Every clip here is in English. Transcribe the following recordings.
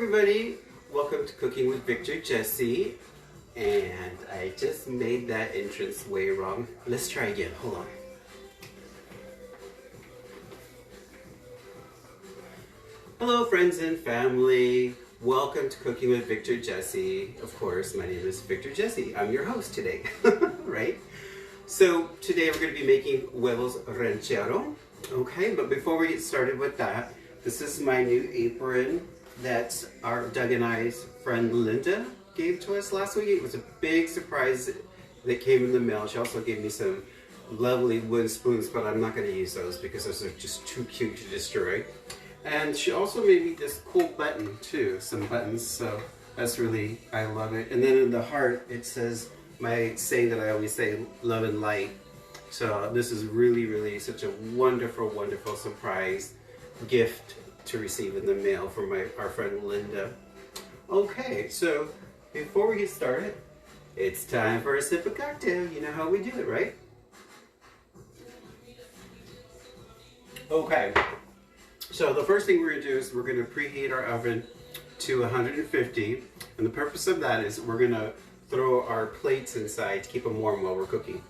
everybody, welcome to Cooking with Victor Jesse. And I just made that entrance way wrong. Let's try again, hold on. Hello friends and family, welcome to Cooking with Victor Jesse. Of course, my name is Victor Jesse. I'm your host today, right? So today we're going to be making huevos ranchero. Okay, but before we get started with that, this is my new apron that our Doug and I's friend Linda gave to us last week. It was a big surprise that came in the mail. She also gave me some lovely wooden spoons, but I'm not going to use those because those are just too cute to destroy. And she also made me this cool button too, some buttons, so that's really, I love it. And then in the heart it says my saying that I always say, love and light. So this is really such a wonderful surprise gift to receive in the mail from our friend Linda. Okay, so before we get started, it's time for a sip of cocktail. You know how we do it, right? Okay, so the first thing we're going to do is we're going to preheat our oven to 150, and the purpose of that is we're going to throw our plates inside to keep them warm while we're cooking.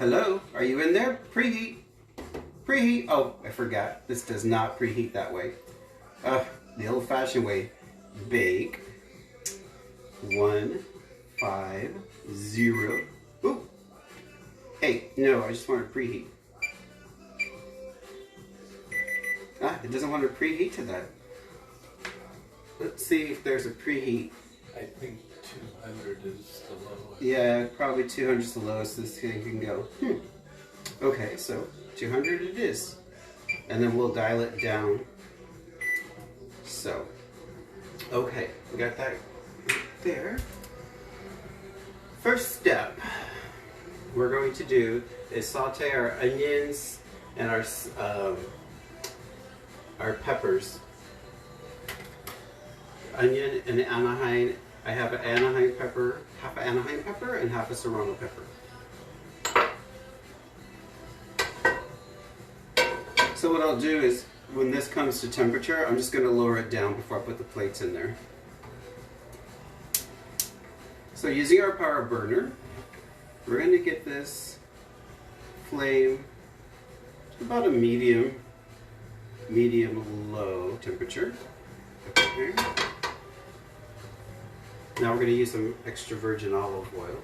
Hello, are you in there? Preheat. Preheat. Oh, I forgot. This does not preheat that way. The old-fashioned way. Bake. 150. Ooh. Hey, no, I just want to preheat. It doesn't want to preheat to that. Let's see if there's a preheat. I think 200 is the lowest. Yeah, probably 200 is the lowest this thing can go. Okay, so 200 it is. And then we'll dial it down. So, okay, we got that right there. First step we're going to do is saute our onions and our peppers. Onion and Anaheim. I have an Anaheim pepper, half an Anaheim pepper and half a Serrano pepper. So what I'll do is, when this comes to temperature, I'm just going to lower it down before I put the plates in there. So using our power burner, we're going to get this flame to about a medium low temperature. Okay. Now we're going to use some extra virgin olive oil.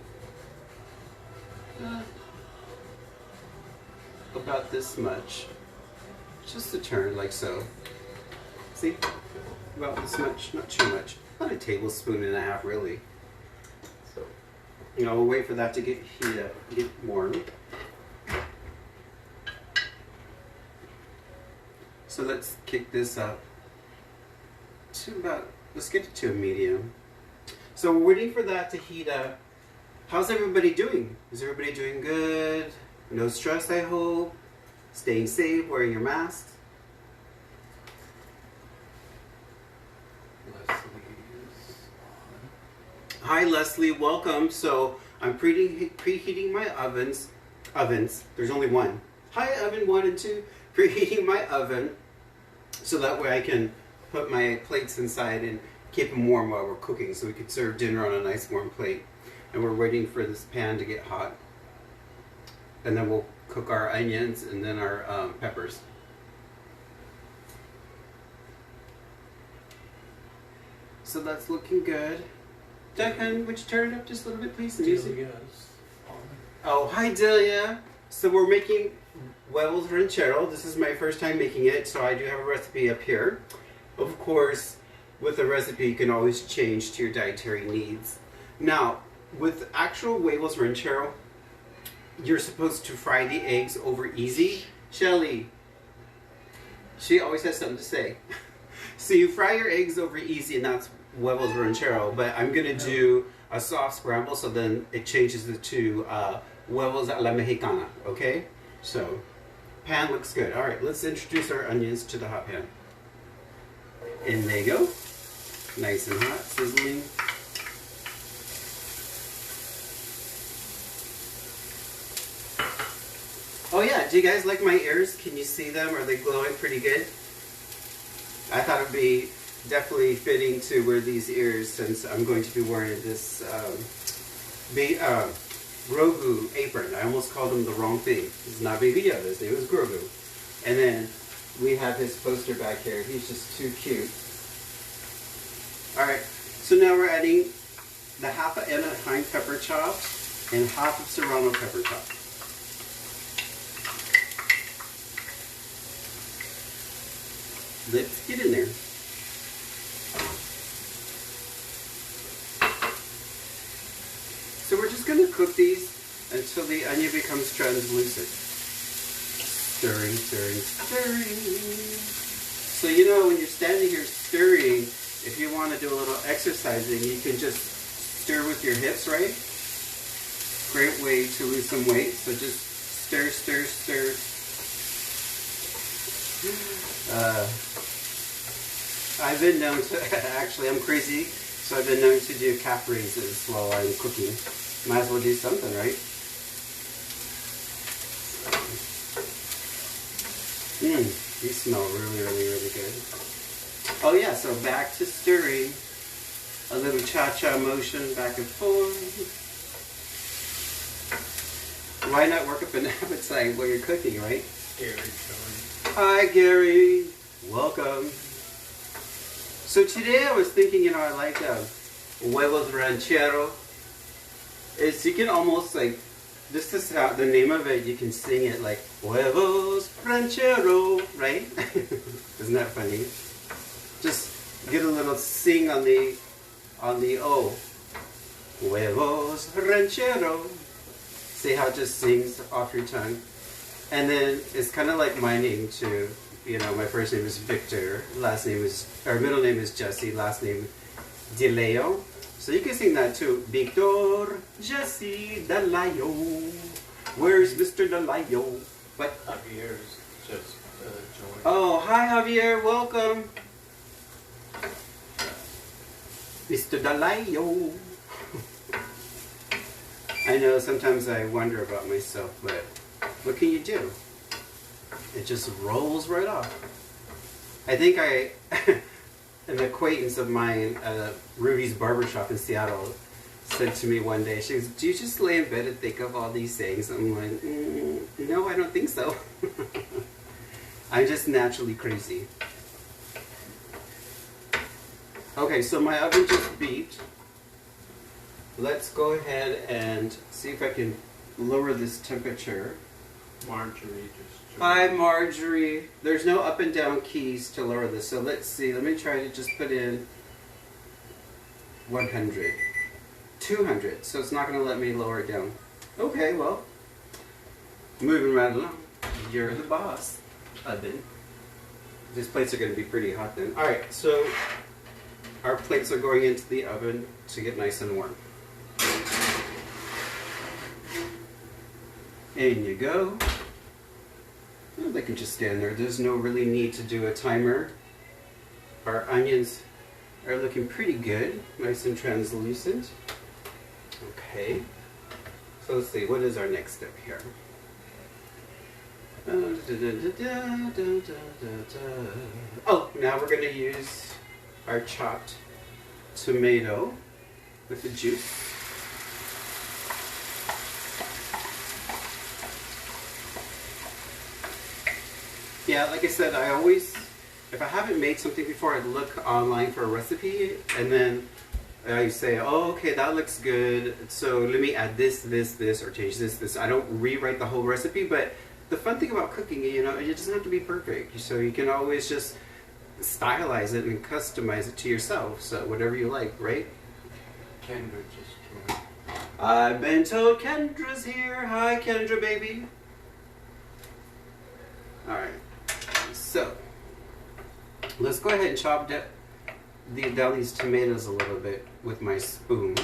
About this much. Just a turn, like so. See? About this much, not too much. About a tablespoon and a half, really. So, we'll wait for that to get heat up, get warm. So let's kick this up to about, let's get it to a medium. So we're waiting for that to heat up. How's everybody doing? Is everybody doing good? No stress, I hope. Staying safe, wearing your masks. Leslie is on. Hi Leslie, welcome. So I'm preheating my ovens. There's only one. Hi oven 1 and 2. Preheating my oven so that way I can put my plates inside and keep them warm while we're cooking so we can serve dinner on a nice warm plate. And we're waiting for this pan to get hot. And then we'll cook our onions and then our peppers. So that's looking good. Declan, would you turn it up just a little bit, please? Delia's on. Oh, hi Delia. So we're making huevos ranchero. This is my first time making it, so I do have a recipe up here. Of course, with a recipe, you can always change to your dietary needs. Now, with actual huevos ranchero, you're supposed to fry the eggs over easy. Shelly, she always has something to say. So you fry your eggs over easy, and that's huevos ranchero. But I'm gonna do a soft scramble, so then it changes it to huevos a la mexicana. Okay? So, pan looks good. All right, let's introduce our onions to the hot pan. In they go. Nice and hot, sizzling. Oh yeah, do you guys like my ears? Can you see them? Are they glowing pretty good? I thought it'd be definitely fitting to wear these ears since I'm going to be wearing this Grogu apron. I almost called him the wrong thing. It's not Baby Yoda. His name is Grogu. And then we have his poster back here. He's just too cute. Alright, so now we're adding the half of Anaheim pepper chop and half of Serrano pepper chop. Let's get in there. So we're just going to cook these until the onion becomes translucent. Stirring, stirring, stirring. So you know when you're standing here stirring, if you want to do a little exercising, you can just stir with your hips, right? Great way to lose some weight. So just stir, stir, stir. I've been known to, actually I'm crazy, so I've been known to do calf raises while I'm cooking. Might as well do something, right? These smell really, really, really good. Oh yeah, so back to stirring. A little cha-cha motion back and forth. Why not work up an appetite while you're cooking, right? Gary showing. Hi Gary, welcome. So today I was thinking, I like Huevos Ranchero. You can almost like, this is how the name of it, you can sing it like Huevos Ranchero, right? Isn't that funny? Just get a little sing on the O. Huevos Ranchero. See how it just sings off your tongue. And then it's kind of like my name too. My first name is Victor, middle name is Jesse, last name DeLeo. So you can sing that too. Victor, Jesse, DeLeo. Where's Mr. DeLeo? What? Javier's just joined. Oh, hi Javier, welcome. Mr. DeLeo. I know sometimes I wonder about myself, but what can you do? It just rolls right off. I think an acquaintance of mine at Ruby's barbershop in Seattle said to me one day, she goes, do you just lay in bed and think of all these things? I'm like, no, I don't think so. I'm just naturally crazy. Okay, so my oven just beeped. Let's go ahead and see if I can lower this temperature. Marjorie just joined. Hi Marjorie. There's no up and down keys to lower this, so let's see. Let me try to just put in 100. 200, so it's not going to let me lower it down. Okay, well, moving right along. You're the boss, oven. These plates are going to be pretty hot then. Alright, so our plates are going into the oven to get nice and warm. In you go. Well, they can just stand there. There's no really need to do a timer. Our onions are looking pretty good. Nice and translucent. Okay. So let's see, what is our next step here? Oh, now we're going to use our chopped tomato with the juice. Yeah, like I said, I always, if I haven't made something before, I look online for a recipe, and then I say, oh, okay, that looks good, so let me add this, or change this. I don't rewrite the whole recipe, but the fun thing about cooking, it doesn't have to be perfect. So you can always just stylize it and customize it to yourself, so whatever you like, right? Kendra just joined. I've been told Kendra's here. Hi, Kendra, baby. Alright. So, let's go ahead and chop down these tomatoes a little bit with my spoon.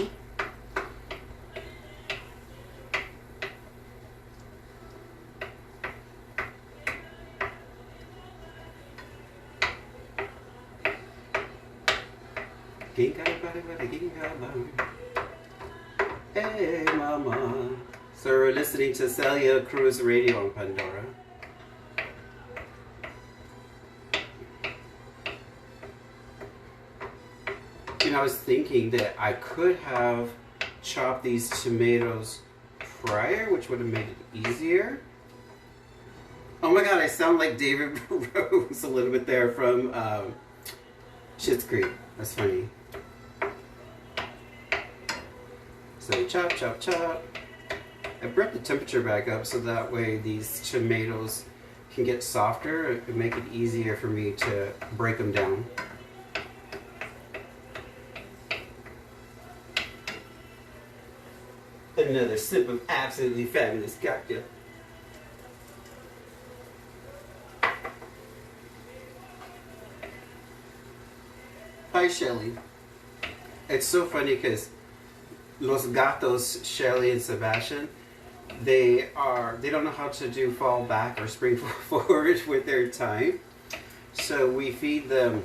Hey, mama. So we're listening to Celia Cruz Radio on Pandora. And I was thinking that I could have chopped these tomatoes prior, which would have made it easier. Oh my god, I sound like David Rose a little bit there from Schitt's Creek. That's funny. So chop, chop, chop. I brought the temperature back up so that way these tomatoes can get softer and make it easier for me to break them down. Another sip of absolutely fabulous cocktail. Hi, Shelly. It's so funny because Los Gatos, Shelly and Sebastian, they don't know how to do fall back or spring forward with their time. So we feed them,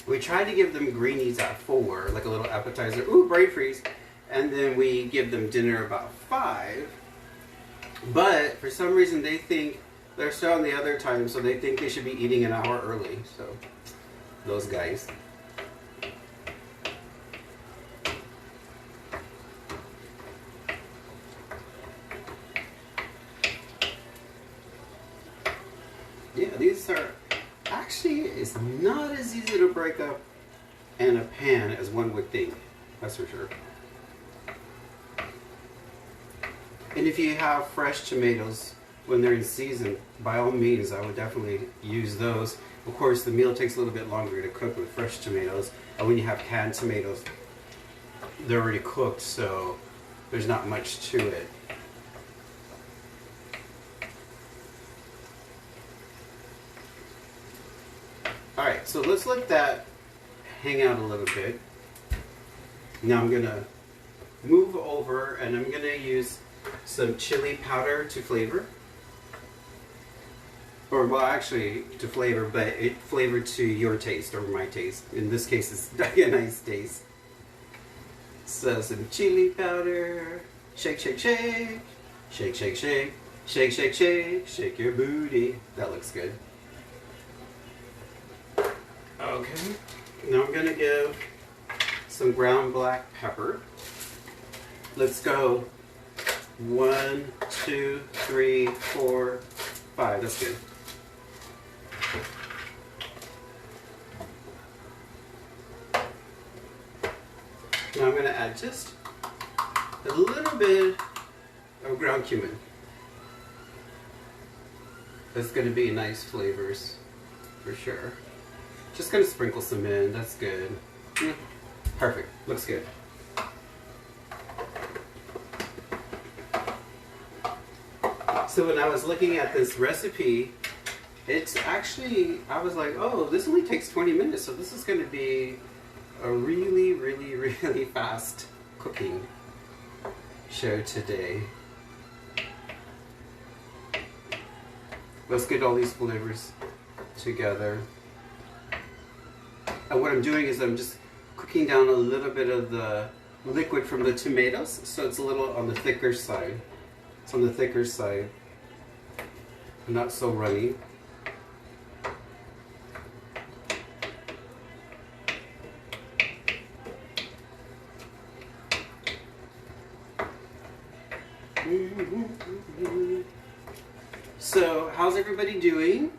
we try to give them greenies at 4, like a little appetizer. Ooh, brain freeze. And then we give them dinner about 5. But for some reason they think they're still on the other time, so they think they should be eating an hour early. So those guys. Yeah, these are actually, it's not as easy to break up in a pan as one would think. That's for sure. And if you have fresh tomatoes when they're in season, by all means, I would definitely use those. Of course, the meal takes a little bit longer to cook with fresh tomatoes. And when you have canned tomatoes, they're already cooked, so there's not much to it. Alright, so let's let that hang out a little bit. Now I'm going to move over and I'm going to use some chili powder to flavor. Or, well, actually, to flavor, but it flavored to your taste or my taste. In this case, it's a nice taste. So, some chili powder. Shake, shake, shake. Shake, shake, shake. Shake, shake, shake. Shake your booty. That looks good. Okay. Now I'm going to give some ground black pepper. Let's go 1, 2, 3, 4, 5. That's good. Now I'm going to add just a little bit of ground cumin. That's going to be nice flavors for sure. Just going to sprinkle some in. That's good. Perfect. Looks good. So when I was looking at this recipe, it's actually, I was like, oh, this only takes 20 minutes, so this is going to be a really, really, really fast cooking show today. Let's get all these flavors together. And what I'm doing is I'm just cooking down a little bit of the liquid from the tomatoes, so it's a little on the thicker side. It's on the thicker side, not so runny. So, how's everybody doing?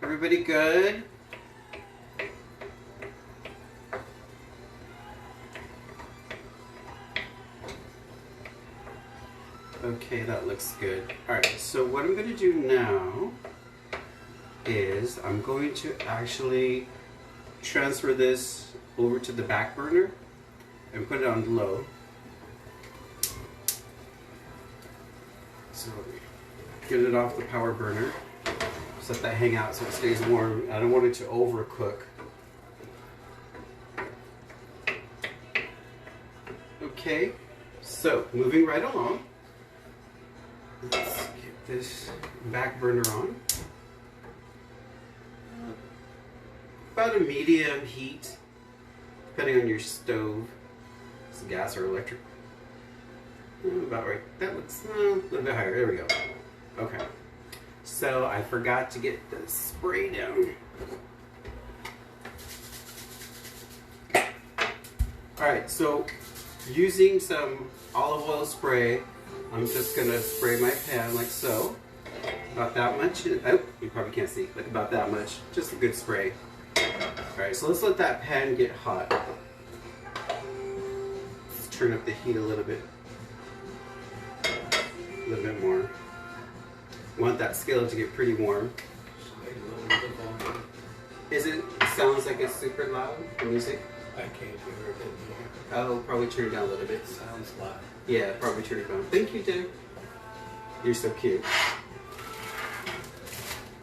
Everybody good? Okay, that looks good. Alright, so what I'm going to do now is I'm going to actually transfer this over to the back burner and put it on low. So get it off the power burner. Just let that hang out so it stays warm. I don't want it to overcook. Okay, so moving right along. Let's get this back burner on. About a medium heat, depending on your stove. It's gas or electric. About right. That looks a little bit higher. There we go. Okay. So I forgot to get the spray down. Alright, so using some olive oil spray, I'm just going to spray my pan like so. About that much. Oh, you probably can't see. Like about that much. Just a good spray. Alright, so let's let that pan get hot. Let's turn up the heat a little bit. A little bit more. Want that skillet to get pretty warm. Sounds like it's super loud, the music? I can't hear it in here. Oh, probably turn it down a little bit. It sounds loud. Yeah, probably turn it down. Thank you, Dave. You're so cute.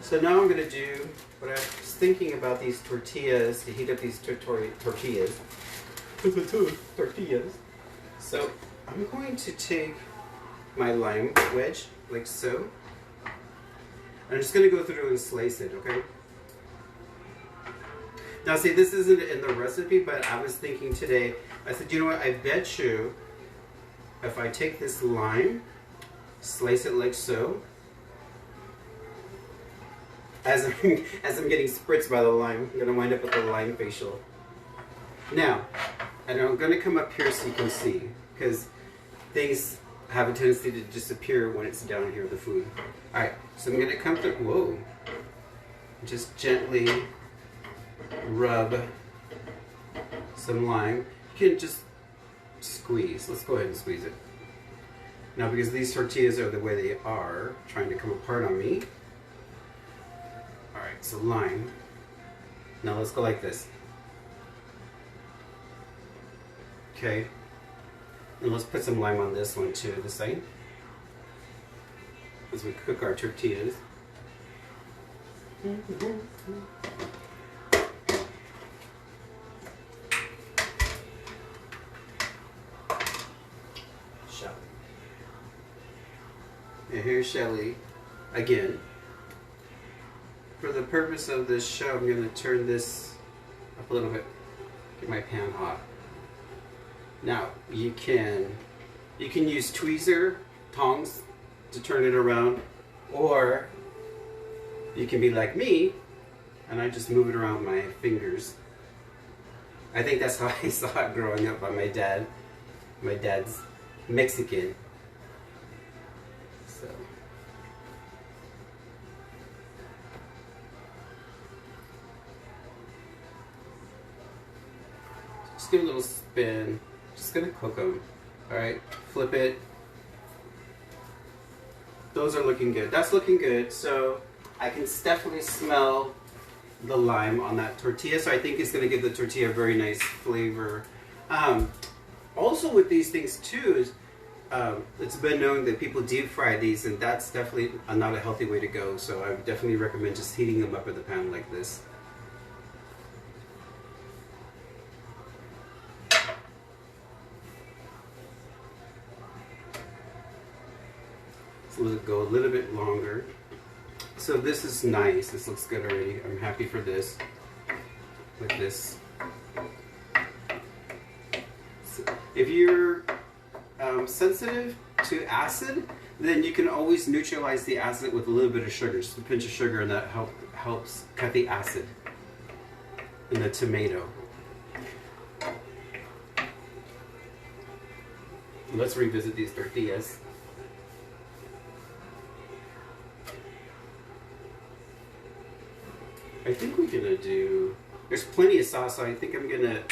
So now I'm going to do what I was thinking about these tortillas, to heat up these tortillas. Tortillas. So I'm going to take my lime wedge, like so. I'm just going to go through and slice it, okay? Now see, this isn't in the recipe, but I was thinking today, I said, you know what, I bet you if I take this lime, slice it like so, as I'm getting spritzed by the lime, I'm going to wind up with the lime facial. Now, and I'm going to come up here so you can see, because things have a tendency to disappear when it's down here, the food. Alright, so I'm going to come through, whoa, just gently rub some lime. You can just squeeze. Let's go ahead and squeeze it. Now, because these tortillas are the way they are, trying to come apart on me. Alright, so lime. Now let's go like this. Okay. And let's put some lime on this one too, the same. As we cook our tortillas. And here's Shelly again. For the purpose of this show, I'm going to turn this up a little bit, get my pan hot. Now you can use tweezer tongs to turn it around, or you can be like me and I just move it around with my fingers. I think that's how I saw it growing up by my dad. My dad's Mexican. So just give it a little spin. Just gonna cook them. Alright, flip it. Those are looking good. That's looking good. So I can definitely smell the lime on that tortilla. So I think it's gonna give the tortilla a very nice flavor. Also with these things too is it's been known that people deep fry these, and that's definitely not a healthy way to go. So I would definitely recommend just heating them up in the pan like this. So let it go a little bit longer. So this is nice. This looks good already. I'm happy for this. Like this. So if you're sensitive to acid, then you can always neutralize the acid with a little bit of sugar, just a pinch of sugar, and that helps cut the acid in the tomato. Let's revisit these tortillas. I think we're gonna do, there's plenty of sauce, so I think I'm gonna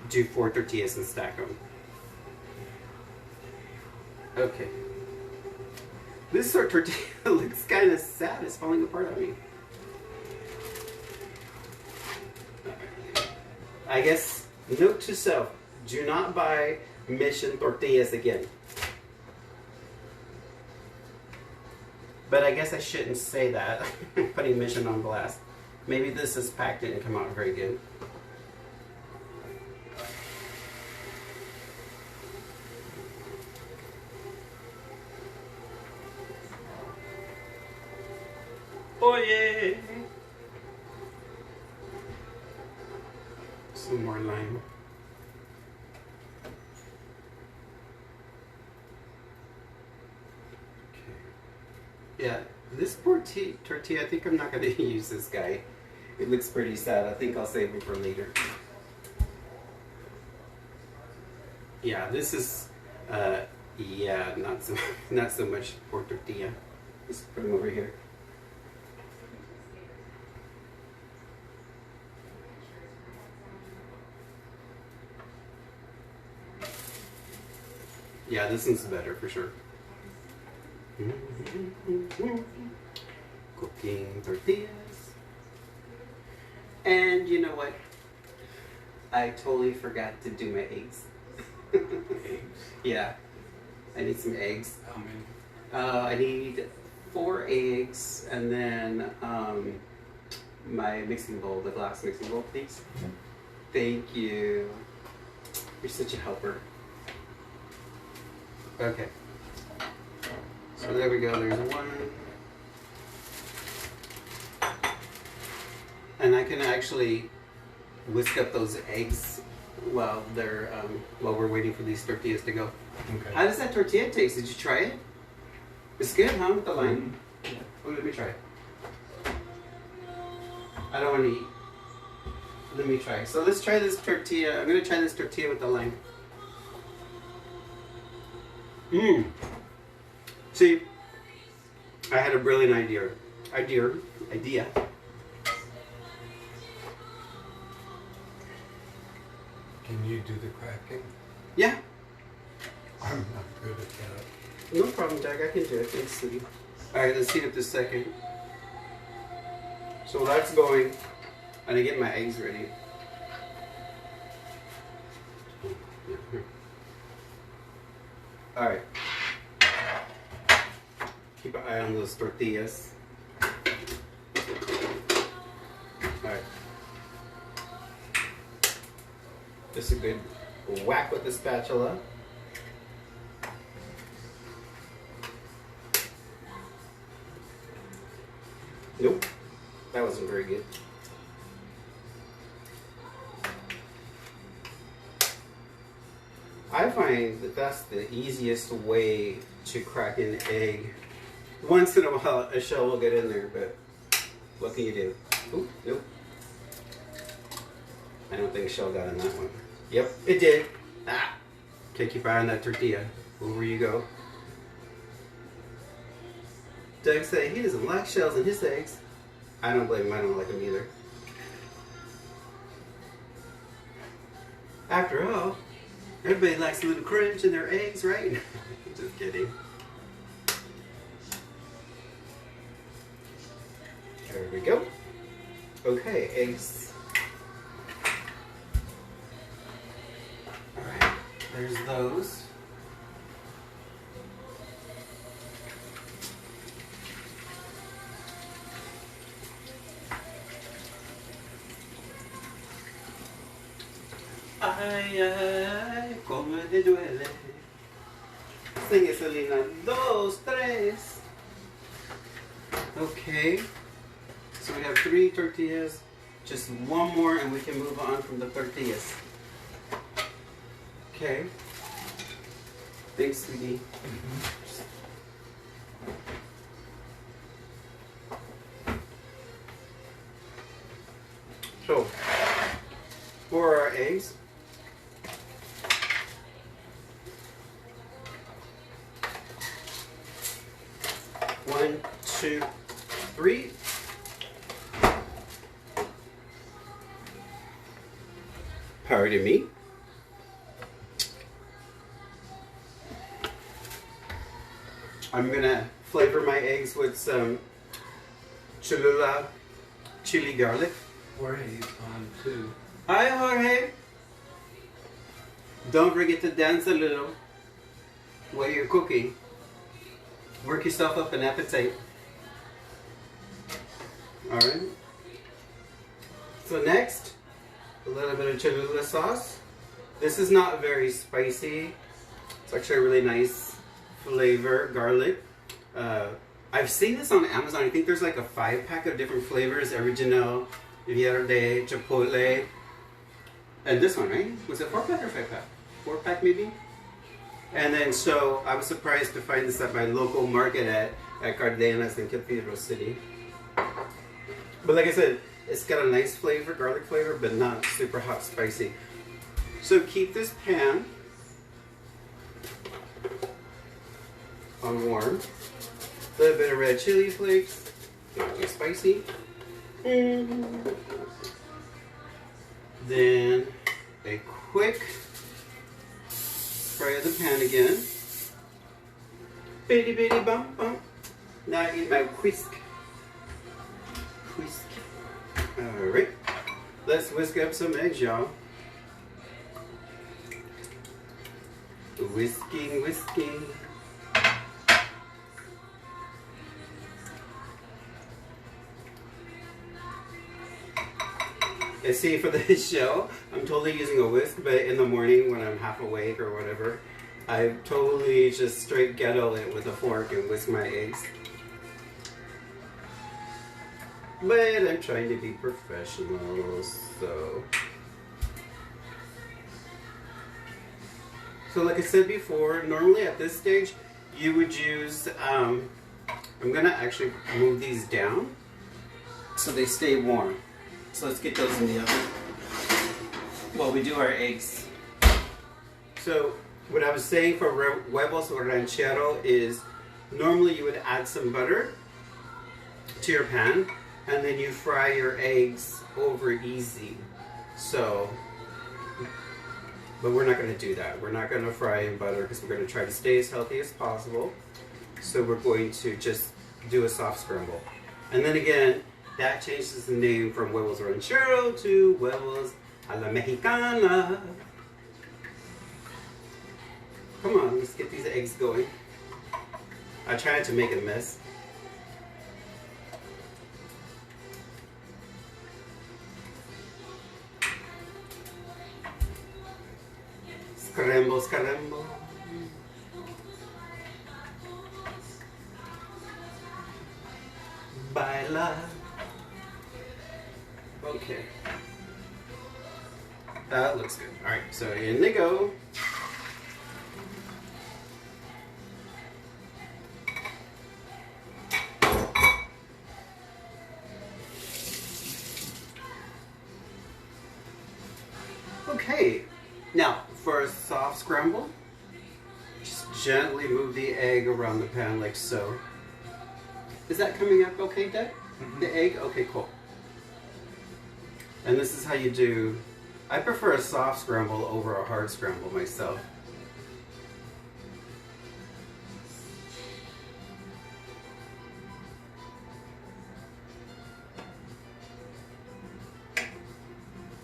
do 4 tortillas and stack them. Okay. This tortilla looks kind of sad. It's falling apart on me. I guess, note to self, do not buy Mission tortillas again. But I guess I shouldn't say that. Putting Mission on blast. Maybe this is packed didn't come out very good. Oh yeah! Some more lime. Yeah, this poor tortilla, I think I'm not going to use this guy. It looks pretty sad. I think I'll save him for later. Yeah, this is, yeah, not so, not so much pork tortilla. Let's put them over here. Yeah, this one's better for sure. Cooking tortillas. And you know what? I totally forgot to do my eggs. Eggs. Yeah, I need some eggs. How many? I need 4 eggs and then my mixing bowl, the glass mixing bowl, please. Thank you. You're such a helper. Okay. So there we go, there's 1. And I can actually whisk up those eggs while they're while we're waiting for these tortillas to go. Okay. How does that tortilla taste? Did you try it? It's good, huh? With the lime? Yeah. Oh, let me try it. I don't want to eat. Let me try. So let's try this tortilla. I'm going to try this tortilla with the lime. Mmm. See, I had a brilliant idea. Idea. Can you do the cracking? Yeah. I'm not good at that. No problem, Doug. I can do it. Thanks, sweetie. All right, let's heat up this second. So that's going. And I get my eggs ready. All right. Keep an eye on those tortillas. All right. Just a good whack with the spatula. Nope, that wasn't very good. I find that that's the easiest way to crack an egg. Once in a while, a shell will get in there, but what can you do? Oop, nope. I don't think a shell got in that one. Yep, it did. Ah. Okay, keep an eye on that tortilla. Over you go. Doug said he doesn't like shells in his eggs. I don't blame him, I don't like them either. After all, everybody likes a little crunch in their eggs, right? Just kidding. There we go. Okay, eggs. Alright, there's those. Ay, ay, como te duele. Sing it, Selena. 2, 3. Okay. So we have 3 tortillas. Just 1 more and we can move on from the tortillas. Okay. Thanks, sweetie. So, for our eggs, one, 2, 3. Pardon me. I'm gonna flavor my eggs with some Cholula chili garlic. Jorge's on too. Hi, Jorge. Don't forget to dance a little while you're cooking. Work yourself up an appetite. Alright. So next, a little bit of Cholula sauce. This is not very spicy. It's actually a really nice flavor, garlic. I've seen this on Amazon. I think there's like a 5-pack of different flavors. Original, Verde, Chipotle. And this one, right? Was it 4-pack or 5-pack? 4-pack maybe? And then so I was surprised to find this at my local market at Cardenas in Cathedral City. But like I said, it's got a nice flavor, garlic flavor, but not super hot spicy. So keep this pan on warm. A little bit of red chili flakes, not too spicy. Then a quick fry of the pan again. Bitty bitty bump bump. Now I eat my whisk. Whisk. Alright. Let's whisk up some eggs, y'all. Whisking, whisking. And see, for this show, I'm totally using a whisk, but in the morning when I'm half awake or whatever, I totally just straight ghetto it with a fork and whisk my eggs. But I'm trying to be professional, so... So like I said before, normally at this stage, you would use, I'm gonna actually move these down so they stay warm. So let's get those in the oven while we do our eggs. So what I was saying for huevos or ranchero is normally you would add some butter to your pan and then you fry your eggs over easy. So, but we're not going to do that. We're not going to fry in butter because we're going to try to stay as healthy as possible. So we're going to just do a soft scramble. And then again, that changes the name from huevos ranchero to huevos a la mexicana. Come on, let's get these eggs going. I tried to make a mess. Scramble, scramble. Baila. Okay. That looks good. Alright, so in they go. Okay, now for a soft scramble, just gently move the egg around the pan like so. Is that coming up okay, Dad? Mm-hmm. The egg? Okay, cool. And this is how you do, I prefer a soft scramble over a hard scramble myself.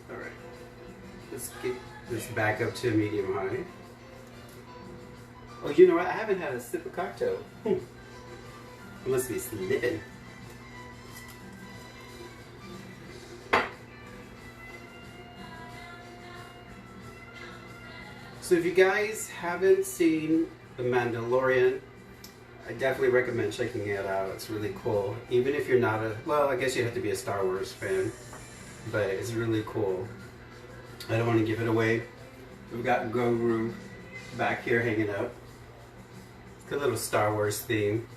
Alright, let's get this back up to medium high. Oh, you know what? I haven't had a sip of cocktail. I must be slipping. So if you guys haven't seen The Mandalorian, I definitely recommend checking it out. It's really cool. Even if you're not a, well, I guess you have to be a Star Wars fan, but it's really cool. I don't want to give it away. We've got Guru back here hanging out. Good little Star Wars theme.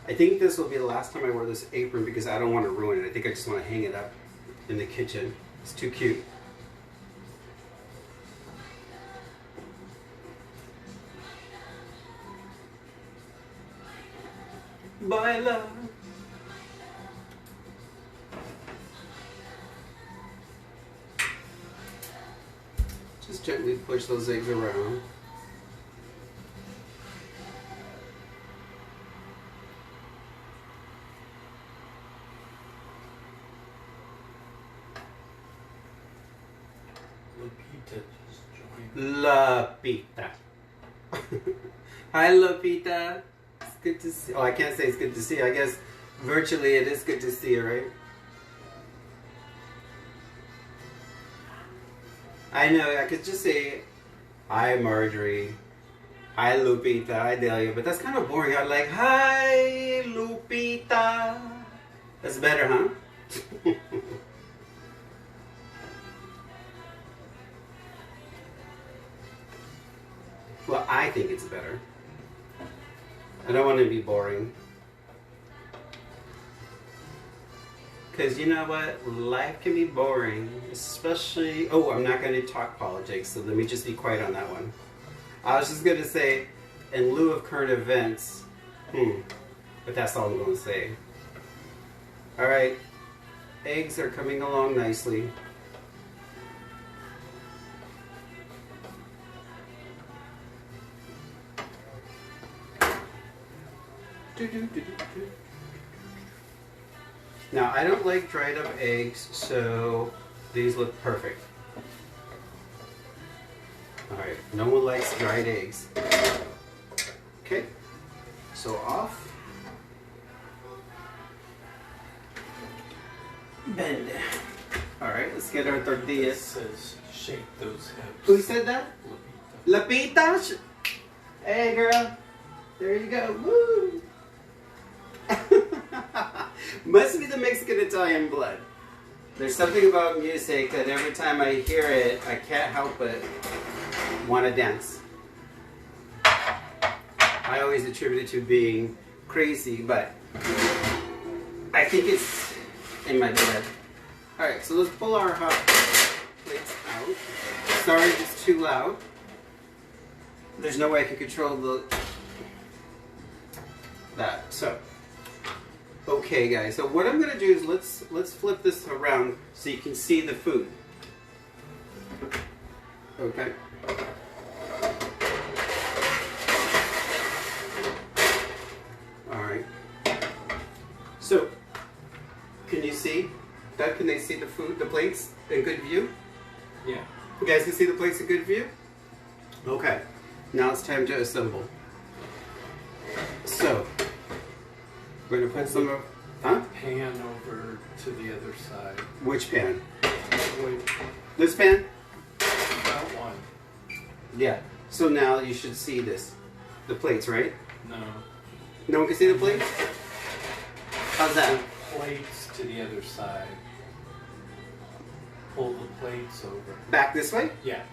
I think this will be the last time I wear this apron because I don't want to ruin it. I think I just want to hang it up in the kitchen. It's too cute. Baila. Just gently push those eggs around. Lupita just joined. Lapita. Hi, Lapita. It's good to see. Oh, I can't say it's good to see. I guess virtually it is good to see you, right? I know. I could just say, hi, Marjorie. Hi, Lupita. Hi, Delia. But that's kind of boring. I'm like, hi, Lupita. That's better, huh? Well, I think it's better. I don't want to be boring. Because you know what? Life can be boring. Especially... Oh, I'm not going to talk politics, so let me just be quiet on that one. I was just going to say, in lieu of current events, But that's all I'm going to say. Alright, eggs are coming along nicely. Now, I don't like dried up eggs, so these look perfect. Alright, no one likes dried eggs. Okay, so off. Bend. Alright, let's get our It tortillas. says shake those hips. Who said that? Lapita? Hey girl, there you go. Woo! Must be the Mexican-Italian blood. There's something about music that every time I hear it, I can't help but want to dance. I always attribute it to being crazy, but I think it's in my blood. Alright, so let's pull our hot plates out. Sorry if it's too loud. There's no way I can control that. So, okay guys, so what I'm gonna do is let's flip this around so you can see the food. Okay. Alright. So, can you see? Doug, can they see the food, the plates in good view? Yeah. You guys can see the plates in good view? Okay. Now it's time to assemble. So, we're going to put some of... Huh? Pan over to the other side. Which pan? Wait, This pan? that one. Yeah. So now you should see this. The plates, right? No. No one can see the plates? How's that? Plates to the other side. Pull the plates over. Back this way? Yeah.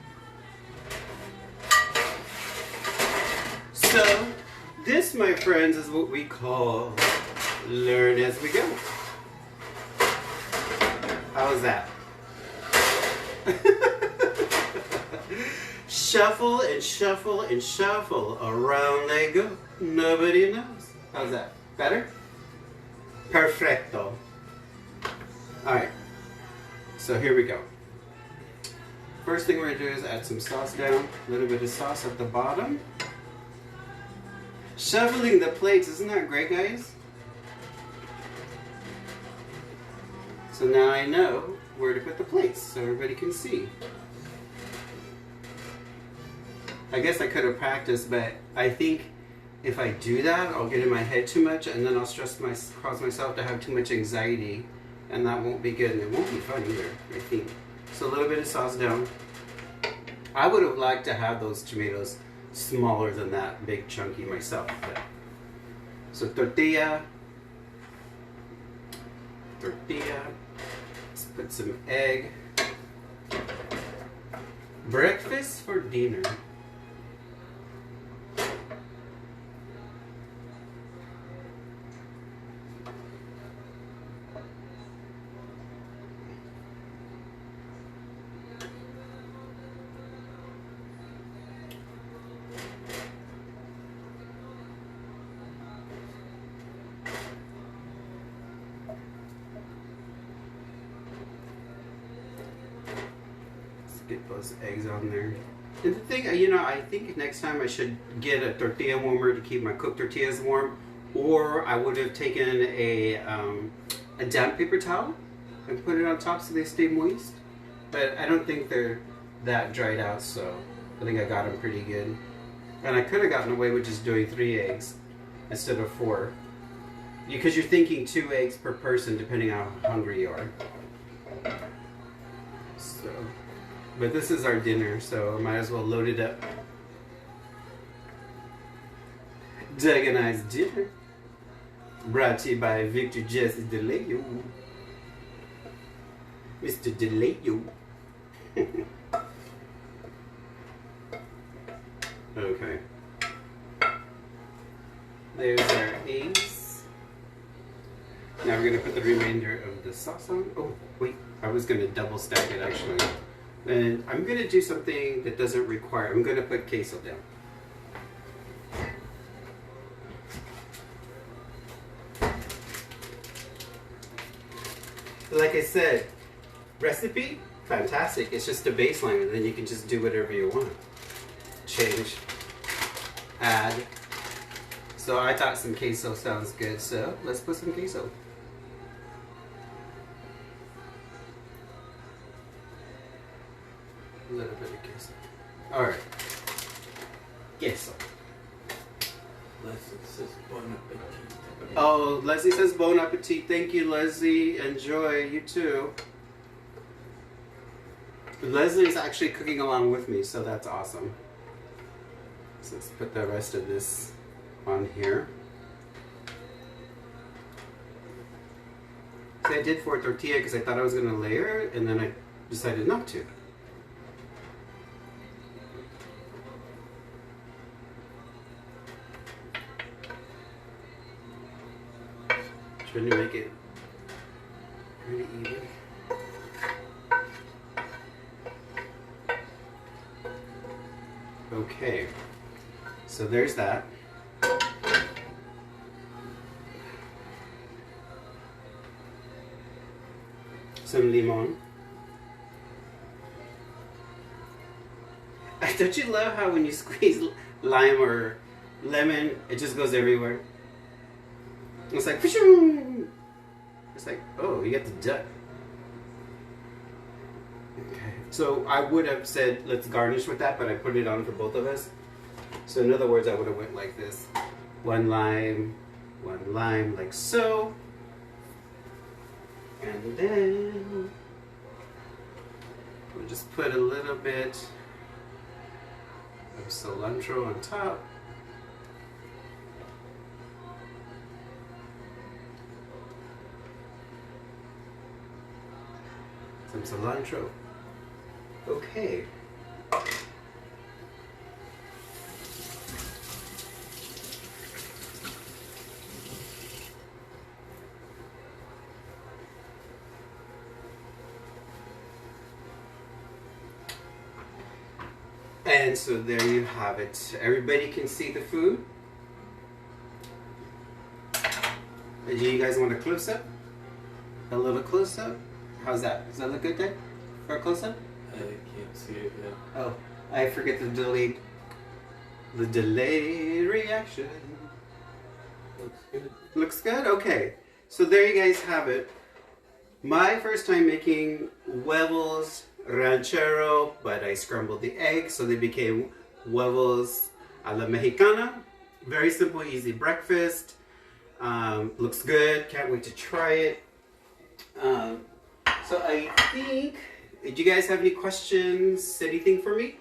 So, this, my friends, is what we call learn as we go. How was that? Shuffle and shuffle and shuffle. Around they go. Nobody knows. How's that? Better? Perfecto. Alright. So here we go. First thing we're going to do is add some sauce down. A little bit of sauce at the bottom. Shoveling the plates, isn't that great, guys? So now I know where to put the plates so everybody can see. I guess I could have practiced, but I think if I do that, I'll get in my head too much and then I'll cause myself to have too much anxiety, and that won't be good and it won't be fun either, I think. So a little bit of sauce down. I would have liked to have those tomatoes smaller than that, big chunky myself. But. So tortilla. Let's put some egg. Breakfast for dinner. Get those eggs on there. And the thing, I think next time I should get a tortilla warmer to keep my cooked tortillas warm, or I would have taken a damp paper towel and put it on top so they stay moist. But I don't think they're that dried out, so I think I got them pretty good. And I could have gotten away with just doing 3 eggs instead of 4. Because you're thinking 2 eggs per person depending on how hungry you are. So... But this is our dinner, so I might as well load it up. Diagonized dinner. Brought to you by Victor Jesse DeLeo. Mr. DeLeo. Okay. There's our eggs. Now we're going to put the remainder of the sauce on. Oh, wait. I was going to double stack it actually. And I'm going to do something that doesn't require, I'm going to put queso down. like I said, recipe, fantastic. It's just a baseline, and then you can just do whatever you want. Change, add. So I thought some queso sounds good, so let's put some queso. A little bit of queso. Alright. Queso. Leslie says bon appetit. Oh, Leslie says bon appetit. Thank you, Leslie. Enjoy. You too. Leslie is actually cooking along with me, so that's awesome. So let's put the rest of this on here. See, I did for a tortilla because I thought I was going to layer it, and then I decided not to. Trying to make it pretty even. Okay, so there's that. Some limon. Don't you love how when you squeeze lime or lemon, it just goes everywhere? It's like, it's like, oh, you got the duck. Okay, so I would have said let's garnish with that, but I put it on for both of us. So in other words, I would have went like this: one lime, like so, and then we'll just put a little bit of cilantro on top. Some cilantro. Okay. And so there you have it. Everybody can see the food. Do you guys want a close-up? A little close-up? How's that? Does that look good, Dad? For a close-up? I can't see it yet. Oh, I forget the delay. The delay reaction. Looks good. Looks good? Okay. So there you guys have it. My first time making huevos ranchero, but I scrambled the eggs, so they became huevos a la mexicana. Very simple, easy breakfast. Looks good. Can't wait to try it. So I think, do you guys have any questions, anything for me?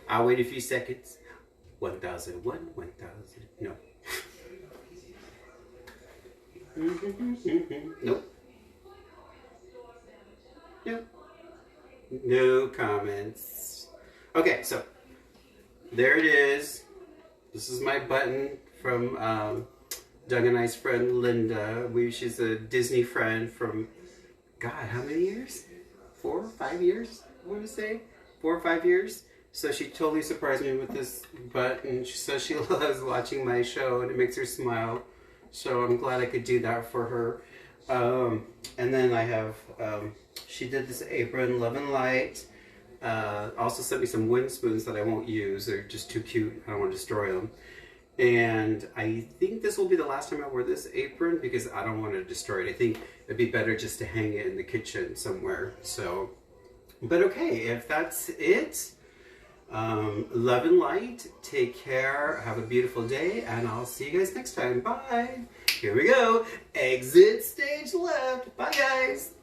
I'll wait a few seconds. 1001, 1000, no. Nope. Nope. No comments. Okay, so there it is. This is my button from Doug and I's friend Linda. She's a Disney friend from, God, how many years? 4 or 5 years, I want to say. 4 or 5 years. So she totally surprised me with this button. She says she loves watching my show and it makes her smile. So I'm glad I could do that for her. And then I have, she did this apron, Love and Light. Also sent me some wind spoons that I won't use. They're just too cute. I don't want to destroy them. And I think this will be the last time I wear this apron because I don't want to destroy it. I think it'd be better just to hang it in the kitchen somewhere. So, but okay, if that's it, love and light, take care, have a beautiful day, and I'll see you guys next time. Bye. Here we go. Exit stage left. Bye, guys.